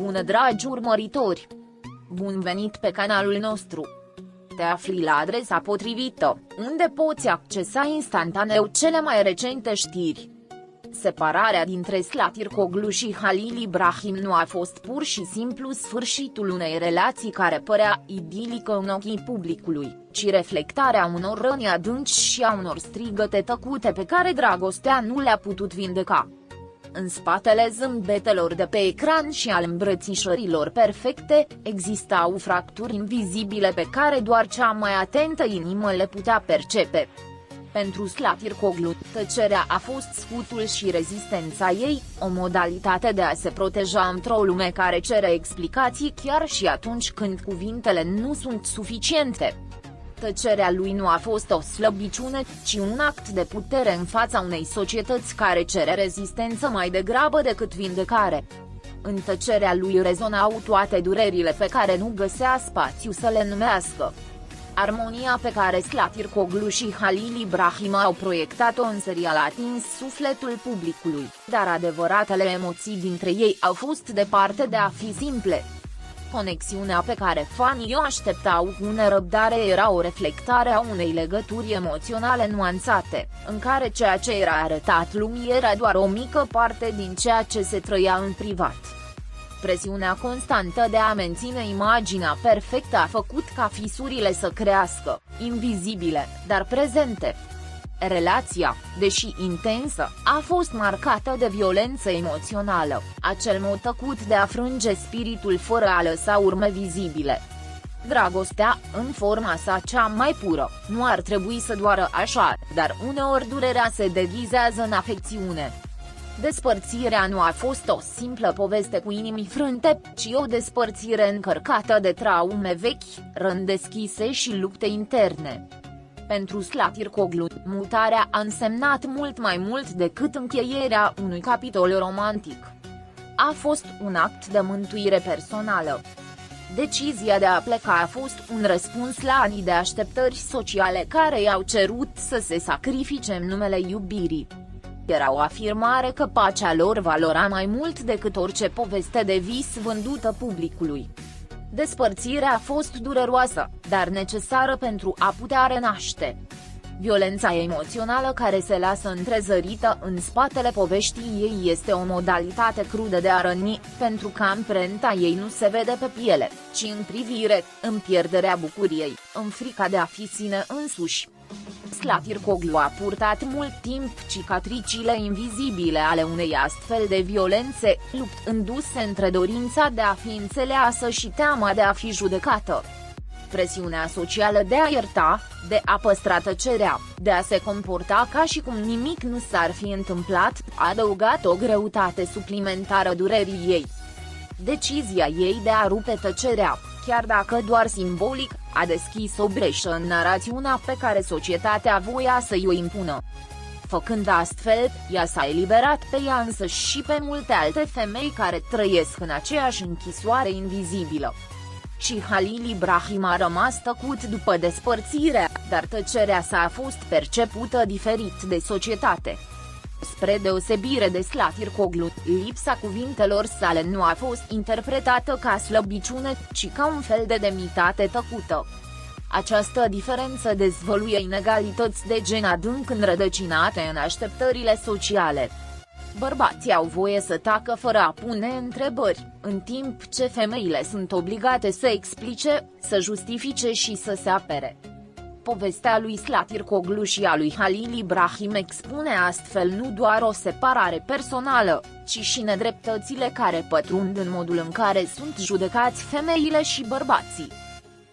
Bună dragi urmăritori! Bun venit pe canalul nostru! Te afli la adresa potrivită, unde poți accesa instantaneu cele mai recente știri. Separarea dintre Slatirkoglu și Halil Ibrahim nu a fost pur și simplu sfârșitul unei relații care părea idilică în ochii publicului, ci reflectarea unor răni adânci și a unor strigăte tăcute pe care dragostea nu le-a putut vindeca. În spatele zâmbetelor de pe ecran și al îmbrățișărilor perfecte, existau fracturi invizibile pe care doar cea mai atentă inimă le putea percepe. Pentru Slatirkoglu, tăcerea a fost scutul și rezistența ei, o modalitate de a se proteja într-o lume care cere explicații chiar și atunci când cuvintele nu sunt suficiente. Tăcerea lui nu a fost o slăbiciune, ci un act de putere în fața unei societăți care cere rezistență mai degrabă decât vindecare. În tăcerea lui rezonau toate durerile pe care nu găsea spațiu să le numească. Armonia pe care Slatirkoglu și Halil Ibrahim au proiectat-o în serial a atins sufletul publicului, dar adevăratele emoții dintre ei au fost departe de a fi simple. Conexiunea pe care fanii o așteptau cu nerăbdare era o reflectare a unei legături emoționale nuanțate, în care ceea ce era arătat lumii era doar o mică parte din ceea ce se trăia în privat. Presiunea constantă de a menține imaginea perfectă a făcut ca fisurile să crească, invizibile, dar prezente. Relația, deși intensă, a fost marcată de violență emoțională, acel mod tăcut de a frânge spiritul fără a lăsa urme vizibile. Dragostea, în forma sa cea mai pură, nu ar trebui să doară așa, dar uneori durerea se deghizează în afecțiune. Despărțirea nu a fost o simplă poveste cu inimi frânte, ci o despărțire încărcată de traume vechi, răni deschise și lupte interne. Pentru Slatirkoglu, mutarea a însemnat mult mai mult decât încheierea unui capitol romantic. A fost un act de mântuire personală. Decizia de a pleca a fost un răspuns la ani de așteptări sociale care i-au cerut să se sacrifice în numele iubirii. Era o afirmare că pacea lor valora mai mult decât orice poveste de vis vândută publicului. Despărțirea a fost dureroasă, dar necesară pentru a putea renaște. Violența emoțională care se lasă întrezărită în spatele poveștii ei este o modalitate crudă de a răni, pentru că amprenta ei nu se vede pe piele, ci în privire, în pierderea bucuriei, în frica de a fi sine însuși. Slatirkoglu a purtat mult timp cicatricile invizibile ale unei astfel de violențe, luptându-se între dorința de a fi înțeleasă și teama de a fi judecată. Presiunea socială de a ierta, de a păstra tăcerea, de a se comporta ca și cum nimic nu s-ar fi întâmplat, a adăugat o greutate suplimentară durerii ei. Decizia ei de a rupe tăcerea, chiar dacă doar simbolic, a deschis o breșă în narațiunea pe care societatea voia să-i o impună. Făcând astfel, ea s-a eliberat pe ea însăși și pe multe alte femei care trăiesc în aceeași închisoare invizibilă. Și Halil Ibrahim a rămas tăcut după despărțire, dar tăcerea sa a fost percepută diferit de societate. Spre deosebire de Slatirkoglu, lipsa cuvintelor sale nu a fost interpretată ca slăbiciune, ci ca un fel de demnitate tăcută. Această diferență dezvăluie inegalități de gen adânc înrădăcinate în așteptările sociale. Bărbații au voie să tacă fără a pune întrebări, în timp ce femeile sunt obligate să explice, să justifice și să se apere. Povestea lui Slatirkoglu și a lui Halil Ibrahim expune astfel nu doar o separare personală, ci și nedreptățile care pătrund în modul în care sunt judecați femeile și bărbații.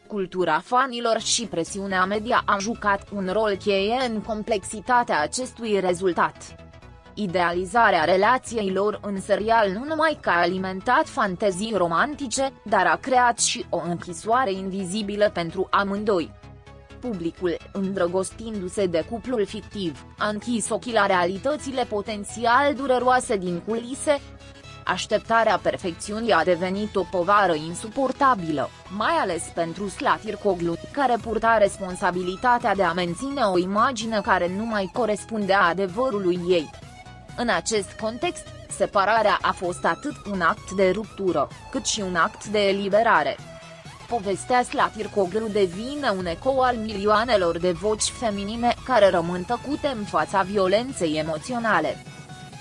Cultura fanilor și presiunea media a jucat un rol cheie în complexitatea acestui rezultat. Idealizarea relației lor în serial nu numai că a alimentat fantezii romantice, dar a creat și o închisoare invizibilă pentru amândoi. Publicul, îndrăgostindu-se de cuplul fictiv, a închis ochii la realitățile potențial dureroase din culise. Așteptarea perfecțiunii a devenit o povară insuportabilă, mai ales pentru Slatirkoglu, care purta responsabilitatea de a menține o imagine care nu mai corespundea adevărului ei. În acest context, Separarea a fost atât un act de ruptură, cât și un act de eliberare. Povestea Slatircoglu devine un ecou al milioanelor de voci feminine care rămân tăcute în fața violenței emoționale.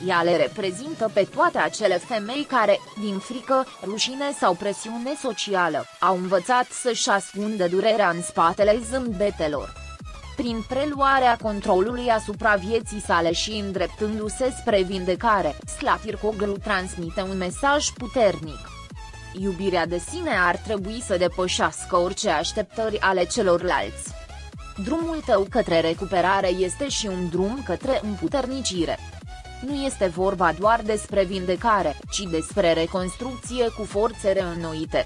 Ea le reprezintă pe toate acele femei care, din frică, rușine sau presiune socială, au învățat să-și ascundă durerea în spatele zâmbetelor. Prin preluarea controlului asupra vieții sale și îndreptându-se spre vindecare, Slatircoglu transmite un mesaj puternic. Iubirea de sine ar trebui să depășească orice așteptări ale celorlalți. Drumul tău către recuperare este și un drum către împuternicire. Nu este vorba doar despre vindecare, ci despre reconstrucție cu forțe reînnoite.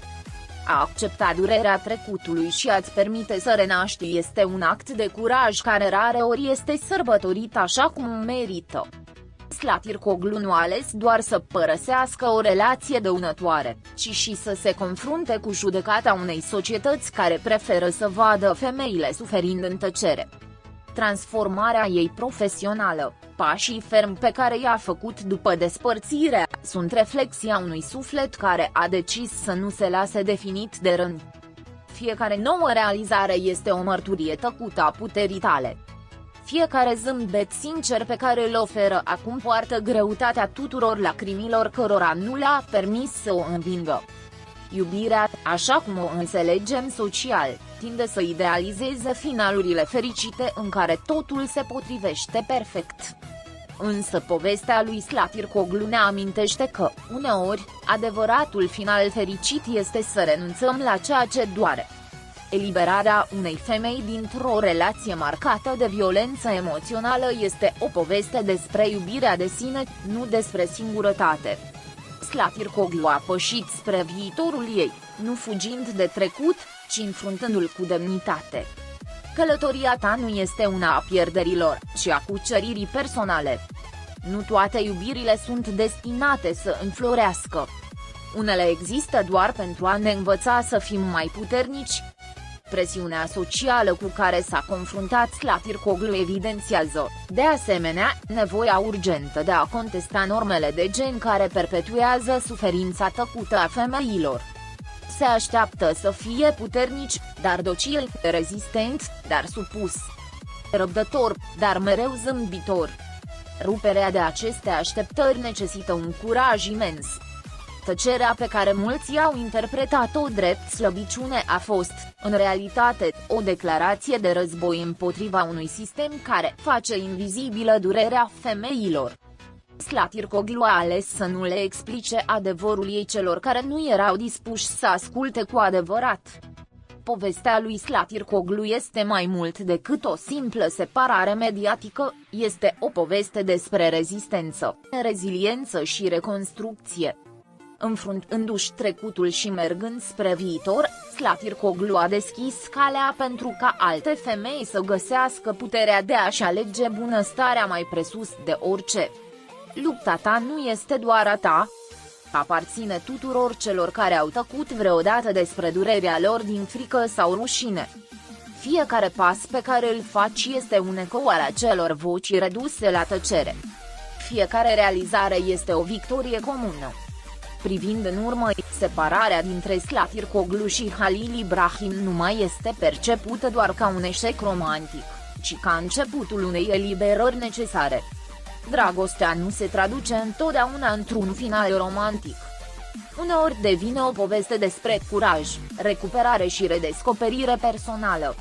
A accepta durerea trecutului și a-ți permite să renaști este un act de curaj care rareori este sărbătorit așa cum merită. Slatircoglu nu a ales doar să părăsească o relație dăunătoare, ci și să se confrunte cu judecata unei societăți care preferă să vadă femeile suferind în tăcere. Transformarea ei profesională, pașii fermi pe care i-a făcut după despărțire, sunt reflexia unui suflet care a decis să nu se lase definit de răni. Fiecare nouă realizare este o mărturie tăcută a puterii tale. Fiecare zâmbet sincer pe care îl oferă acum poartă greutatea tuturor lacrimilor cărora nu le-a permis să o învingă. Iubirea, așa cum o înțelegem social, tinde să idealizeze finalurile fericite în care totul se potrivește perfect. Însă povestea lui Slatircoglu ne amintește că, uneori, adevăratul final fericit este să renunțăm la ceea ce doare. Eliberarea unei femei dintr-o relație marcată de violență emoțională este o poveste despre iubirea de sine, nu despre singurătate. Slatircoglu a pășit spre viitorul ei, nu fugind de trecut, ci înfruntându-l cu demnitate. Călătoria ta nu este una a pierderilor, ci a cuceririi personale. Nu toate iubirile sunt destinate să înflorească. Unele există doar pentru a ne învăța să fim mai puternici. Presiunea socială cu care s-a confruntat Slatircoglu evidențiază, de asemenea, nevoia urgentă de a contesta normele de gen care perpetuează suferința tăcută a femeilor. Se așteaptă să fie puternici, dar docil, rezistent, dar supus. Răbdător, dar mereu zâmbitor. Ruperea de aceste așteptări necesită un curaj imens. Tăcerea pe care mulți au interpretat-o drept slăbiciune a fost, în realitate, o declarație de război împotriva unui sistem care face invizibilă durerea femeilor. Slatircoglu a ales să nu le explice adevărul ei celor care nu erau dispuși să asculte cu adevărat. Povestea lui Slatircoglu este mai mult decât o simplă separare mediatică, este o poveste despre rezistență, reziliență și reconstrucție. Înfruntându-și trecutul și mergând spre viitor, Slatircoglu a deschis calea pentru ca alte femei să găsească puterea de a-și alege bunăstarea mai presus de orice. Lupta ta nu este doar a ta. Aparține tuturor celor care au tăcut vreodată despre durerea lor din frică sau rușine. Fiecare pas pe care îl faci este un ecou al acelor voci reduse la tăcere. Fiecare realizare este o victorie comună. Privind în urmă, separarea dintre Slatircoglu și Halil Ibrahim nu mai este percepută doar ca un eșec romantic, ci ca începutul unei eliberări necesare. Dragostea nu se traduce întotdeauna într-un final romantic. Uneori devine o poveste despre curaj, recuperare și redescoperire personală.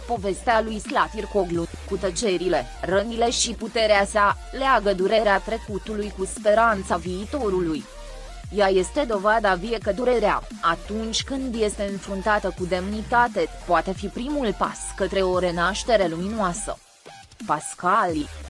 Povestea lui Slatircoglu, cu tăcerile, rănile și puterea sa, leagă durerea trecutului cu speranța viitorului. Ea este dovada vie că durerea, atunci când este înfruntată cu demnitate, poate fi primul pas către o renaștere luminoasă. Pascali